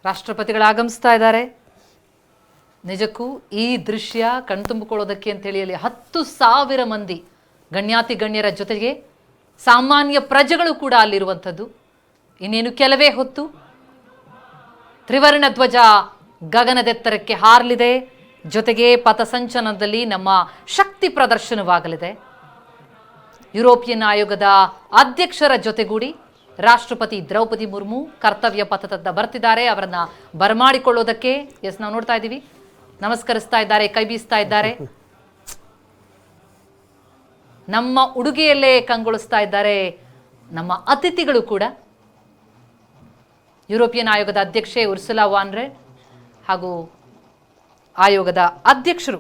ರಾಷ್ಟ್ರಪತಿಗಳು ಆಗಮಿಸ್ತಾ ಇದ್ದಾರೆ. ನಿಜಕ್ಕೂ ಈ ದೃಶ್ಯ ಕಣ್ತುಂಬಿಕೊಳ್ಳೋದಕ್ಕೆ ಅಂತೇಳಿ ಅಲ್ಲಿ 10,000 ಮಂದಿ ಗಣ್ಯಾತಿ ಗಣ್ಯರ ಜೊತೆಗೆ ಸಾಮಾನ್ಯ ಪ್ರಜೆಗಳು ಕೂಡ ಅಲ್ಲಿರುವಂಥದ್ದು. ಇನ್ನೇನು ಕೆಲವೇ ಹೊತ್ತು ತ್ರಿವರ್ಣ ಧ್ವಜ ಗಗನದೆತ್ತರಕ್ಕೆ ಹಾರಲಿದೆ. ಜೊತೆಗೆ ಪಥಸಂಚಲನದಲ್ಲಿ ನಮ್ಮ ಶಕ್ತಿ ಪ್ರದರ್ಶನವಾಗಲಿದೆ. ಯುರೋಪಿಯನ್ ಆಯೋಗದ ಅಧ್ಯಕ್ಷರ ಜೊತೆಗೂಡಿ ರಾಷ್ಟ್ರಪತಿ ದ್ರೌಪದಿ ಮುರ್ಮು ಕರ್ತವ್ಯ ಪಥದತ್ತ ಬರ್ತಿದ್ದಾರೆ. ಅವರನ್ನ ಬರಮಾಡಿಕೊಳ್ಳೋದಕ್ಕೆ ನಾವು ನೋಡ್ತಾ ಇದ್ದೀವಿ. ನಮಸ್ಕರಿಸ್ತಾ ಇದ್ದಾರೆ, ಕೈ ಬೀಸ್ತಾ ಇದ್ದಾರೆ. ನಮ್ಮ ಉಡುಗೆಯಲ್ಲೇ ಕಂಗೊಳಿಸ್ತಾ ಇದ್ದಾರೆ ನಮ್ಮ ಅತಿಥಿಗಳು ಕೂಡ. ಯುರೋಪಿಯನ್ ಆಯೋಗದ ಅಧ್ಯಕ್ಷೆ ಉರ್ಸುಲಾ ವಾನ್ ಡೆರ್ ಹಾಗೂ ಆಯೋಗದ ಅಧ್ಯಕ್ಷರು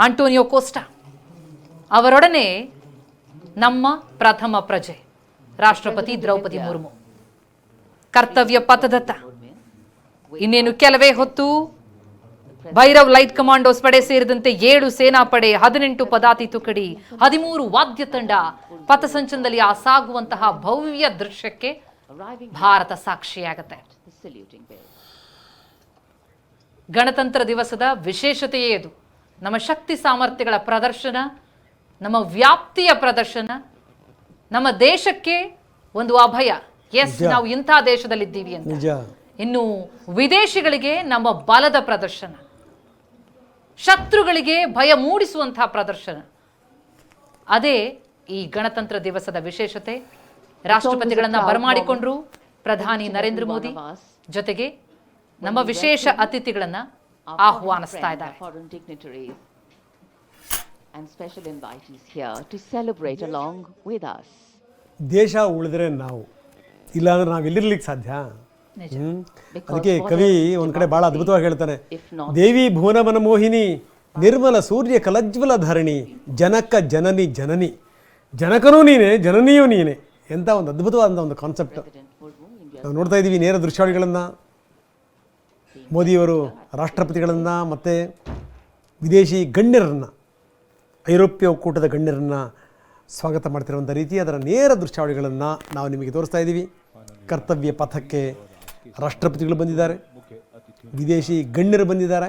ಆಂಟೋನಿಯೋ ಕೋಸ್ಟಾ ಅವರೊಡನೆ ನಮ್ಮ ಪ್ರಥಮ ಪ್ರಜೆ ರಾಷ್ಟ್ರಪತಿ ದ್ರೌಪದಿ ಮುರ್ಮು ಕರ್ತವ್ಯ ಪಥದತ್ತ. ಇನ್ನೇನು ಕೆಲವೇ ಹೊತ್ತು ಭೈರವ್ ಲೈಟ್ ಕಮಾಂಡೋಸ್ ಪಡೆ ಸೇರಿದಂತೆ 7 ಸೇನಾ ಪಡೆ, 18 ಪದಾತಿ ತುಕಡಿ, 13 ವಾದ್ಯ ತಂಡ ಪಥಸಂಚಲನದಲ್ಲಿ ಸಾಗುವಂತಹ ಭವ್ಯ ದೃಶ್ಯಕ್ಕೆ ಭಾರತ ಸಾಕ್ಷಿಯಾಗುತ್ತೆ. ಗಣತಂತ್ರ ದಿವಸದ ವಿಶೇಷತೆಯೇ ಇದು. ನಮ್ಮ ಶಕ್ತಿ ಸಾಮರ್ಥ್ಯಗಳ ಪ್ರದರ್ಶನ, ನಮ್ಮ ವ್ಯಾಪ್ತಿಯ ಪ್ರದರ್ಶನ, ನಮ್ಮ ದೇಶಕ್ಕೆ ಒಂದು ಅಭಯ. ನಾವು ಇಂಥ ದೇಶದಲ್ಲಿದ್ದೀವಿ ಅಂತ. ಇನ್ನು ವಿದೇಶಿಗಳಿಗೆ ನಮ್ಮ ಬಲದ ಪ್ರದರ್ಶನ, ಶತ್ರುಗಳಿಗೆ ಭಯ ಮೂಡಿಸುವಂತಹ ಪ್ರದರ್ಶನ. ಅದೇ ಈ ಗಣತಂತ್ರ ದಿವಸದ ವಿಶೇಷತೆ. ರಾಷ್ಟ್ರಪತಿಗಳನ್ನ ಬರಮಾಡಿಕೊಂಡ್ರು ಪ್ರಧಾನಿ ನರೇಂದ್ರ ಮೋದಿ. ಜೊತೆಗೆ ನಮ್ಮ ವಿಶೇಷ ಅತಿಥಿಗಳನ್ನ ಆಹ್ವಾನಿಸ್ತಾ ಇದ್ದಾರೆ. ದೇಶ ಉಳಿದ್ರೆ ನಾವು, ಇಲ್ಲಾಂದ್ರೆ ನಾವು ಎಲ್ಲಿರ್ಲಿಕ್ಕೆ ಸಾಧ್ಯ? ಅದಕ್ಕೆ ಕವಿ ಒಂದ್ ಕಡೆ ಬಹಳ ಅದ್ಭುತವಾಗಿ ಹೇಳ್ತಾನೆ, ದೇವಿ ಭುವನವನ ಮೋಹಿನಿ ನಿರ್ಮಲ ಸೂರ್ಯ ಕಲಜ್ವಲ ಧರಣಿ ಜನಕ ಜನನಿ ಜನನಿ, ಜನಕನೂ ನೀನೆ ಜನನಿಯೂ ನೀನೆ. ಎಂತ ಒಂದು ಅದ್ಭುತವಾದ ಒಂದು ಕಾನ್ಸೆಪ್ಟ್ ನಾವು ನೋಡ್ತಾ ಇದ್ದೀವಿ. ನೇರ ದೃಶ್ಯಾವಳಿಗಳನ್ನು ಮೋದಿಯವರು ರಾಷ್ಟ್ರಪತಿಗಳನ್ನು ಮತ್ತು ವಿದೇಶಿ ಗಣ್ಯರನ್ನು, ಐರೋಪ್ಯ ಒಕ್ಕೂಟದ ಗಣ್ಯರನ್ನು ಸ್ವಾಗತ ಮಾಡ್ತಿರುವಂಥ ರೀತಿ ಅದರ ನೇರ ದೃಶ್ಯಾವಳಿಗಳನ್ನು ನಾವು ನಿಮಗೆ ತೋರಿಸ್ತಾ ಇದ್ದೀವಿ. ಕರ್ತವ್ಯ ಪಥಕ್ಕೆ ರಾಷ್ಟ್ರಪತಿಗಳು ಬಂದಿದ್ದಾರೆ, ವಿದೇಶಿ ಗಣ್ಯರು ಬಂದಿದ್ದಾರೆ,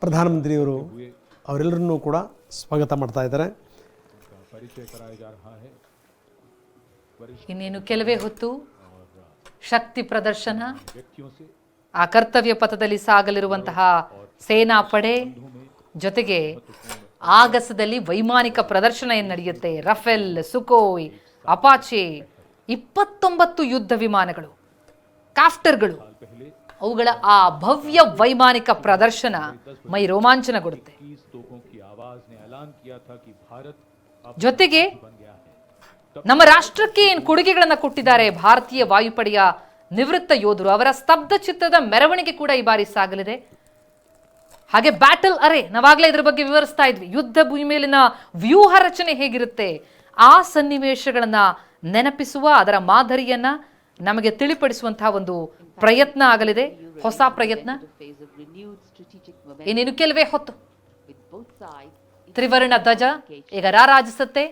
ಪ್ರಧಾನಮಂತ್ರಿಯವರು ಅವರೆಲ್ಲರನ್ನೂ ಕೂಡ ಸ್ವಾಗತ ಮಾಡ್ತಾ ಇದ್ದಾರೆ. ಇನ್ನೇನು ಕೆಲವೇ ಹೊತ್ತು ಶಕ್ತಿ ಪ್ರದರ್ಶನ, ಆ ಕರ್ತವ್ಯ ಪಥದಲ್ಲಿ ಸಾಗಲಿರುವಂತಹ ಸೇನಾ ಪಡೆ, ಜೊತೆಗೆ ಆಗಸದಲ್ಲಿ ವೈಮಾನಿಕ ಪ್ರದರ್ಶನ ಏನು ನಡೆಯುತ್ತೆ. ರಫೇಲ್, ಸುಕೋಯ್, ಅಪಾಚೆ, 29 ಯುದ್ಧ ವಿಮಾನಗಳು, ಕಾಫ್ಟರ್ಗಳು, ಅವುಗಳ ಆ ಭವ್ಯ ವೈಮಾನಿಕ ಪ್ರದರ್ಶನ ಮೈ ರೋಮಾಂಚನಗೊಡುತ್ತೆ. ಜೊತೆಗೆ ನಮ್ಮ ರಾಷ್ಟ್ರಕ್ಕೆ ಏನು ಕೊಡುಗೆಗಳನ್ನು ಕೊಟ್ಟಿದ್ದಾರೆ ಭಾರತೀಯ ವಾಯುಪಡೆಯ ನಿವೃತ್ತ ಯೋಧರು, ಅವರ ಸ್ತಬ್ಧ ಚಿತ್ರದ ಮೆರವಣಿಗೆ ಕೂಡ ಈ ಬಾರಿ ಸಾಗಲಿದೆ. ಹಾಗೆ ಬ್ಯಾಟಲ್ ಅರೆ, ನಾವಾಗಲೇ ಇದ್ರ ಬಗ್ಗೆ ವಿವರಿಸ್ತಾ ಇದ್ವಿ. ಯುದ್ಧ ಭೂಮಿ ಮೇಲಿನ ವ್ಯೂಹ ರಚನೆ ಹೇಗಿರುತ್ತೆ, ಆ ಸನ್ನಿವೇಶಗಳನ್ನ ನೆನಪಿಸುವ, ಅದರ ಮಾದರಿಯನ್ನ ನಮಗೆ ತಿಳಿಪಡಿಸುವಂತಹ ಒಂದು ಪ್ರಯತ್ನ ಆಗಲಿದೆ, ಹೊಸ ಪ್ರಯತ್ನ. ಇನ್ನೇನು ಕೆಲವೇ ಹೊತ್ತು ತ್ರಿವರ್ಣ ಧ್ವಜ ಈಗ ರಾರಾಜಿಸುತ್ತೆ.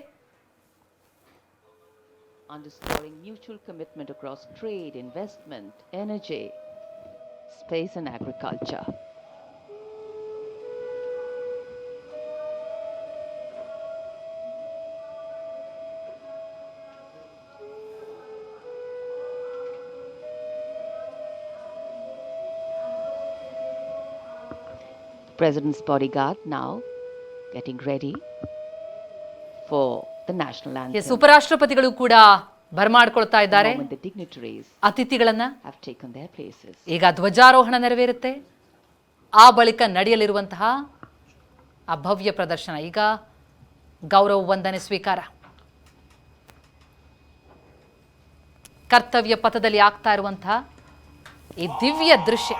Underscoring mutual commitment across trade, investment, energy, space and agriculture. The President's bodyguard now getting ready for the national anthem. ಉಪರಾಷ್ಟ್ರಪತಿಗಳು ಕೂಡ ಬರಮಾಡ್ಕೊಳ್ತಾ ಇದ್ದಾರೆ ಅತಿಥಿಗಳನ್ನ. ಈಗ ಧ್ವಜಾರೋಹಣ ನೆರವೇರುತ್ತೆ. ಆ ಬಳಿಕ ನಡೆಯಲಿರುವಂತಹ ಆ ಭವ್ಯ ಪ್ರದರ್ಶನ, ಈಗ ಗೌರವ ವಂದನೆ ಸ್ವೀಕಾರ, ಕರ್ತವ್ಯ ಪಥದಲ್ಲಿ ಆಗ್ತಾ ಇರುವಂತಹ ಈ ದಿವ್ಯ ದೃಶ್ಯ.